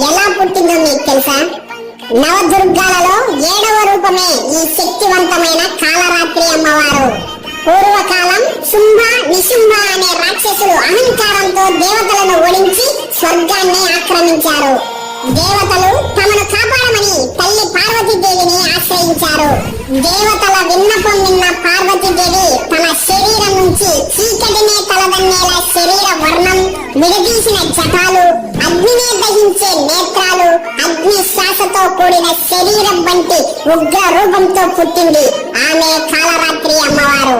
ఎలా పుట్టిందో మీకు తెలుసా? నవదుర్గాలలో 7వ రూపమే ఈ శక్తివంతమైన కాలరాత్రి అమ్మవారు. పూర్వకాలం శుంభ నిశుంభ అనే రాక్షసులు అహంకారంతో దేవతలను ఓడించి స్వర్గాన్ని ఆక్రమించారు. దేవతలు తమను కాపాడమని తల్లి పార్వతీదేవిని ఆశ్రయించారు. దేవతల విన్నపం విన్న పార్వతీదేవి తన శరీరం నుంచి చీకటినే తలదన్నేలా శరీర వర్ణం, విడదీసిన జటాలు, అగ్నినే దహించే నేత్రాలు, అగ్ని శ్వాసతో కూడిన శరీరం వంటి ఉగ్ర రూపంతో పుట్టింది ఆమె కాలరాత్రి అమ్మవారు.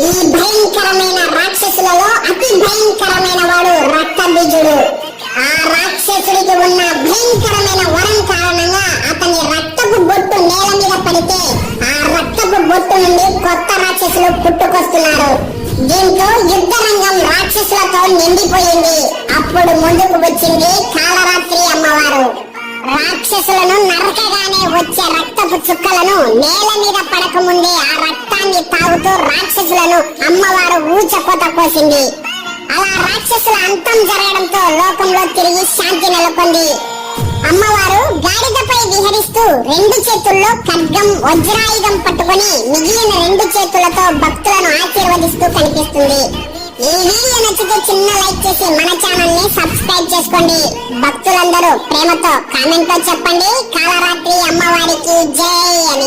ఈ భయంకరమైన రాక్షసులలో అతి భయంకరమైన వాడు రక్తబీజుడు. ఆ రాక్షసుడికి ఉన్న భయంకరమైన వరం కారణంగా అతని రక్తపు బొట్టు నేల మీద పడితే ఆ రక్తపు బొట్టు నుండి కొత్త రాక్షసులు పుట్టుకొస్తున్నారు. దీంతో యుద్ధ రంగం రాక్షసులతో నిండిపోయింది. అప్పుడు ముందుకు వచ్చింది కాలరాత్రి అమ్మవారు. రాక్షసులను నరకగానే వచ్చే రక్తపు చుక్కలను నేల మీద పడకముందే ఆ రక్తాన్ని తాగుతూ రాక్షసులను అమ్మవారు ఊచకోత కోసింది. అలా రాక్షసుల అంతం జరగడంతో లోకంలో తిరిగి శాంతి నెలకొంది. అమ్మవారు గాడిదపై విహరిస్తూ 2 చేతుల్లో ఖడ్గం, వజ్రాయుధం పట్టుకొని మిగిలిన 2 చేతులతో భక్తులను ఆశీర్వదిస్తూ కనిపిస్తుంది. ఈ వీడియో నచ్చితే చిన్న లైక్ చేసి మన ఛానల్ ని సబ్స్క్రైబ్ చేసుకోండి. భక్తులందరూ ప్రేమతో కామెంట్ లో చెప్పండి కాలరాత్రి అమ్మవారికి జై అని.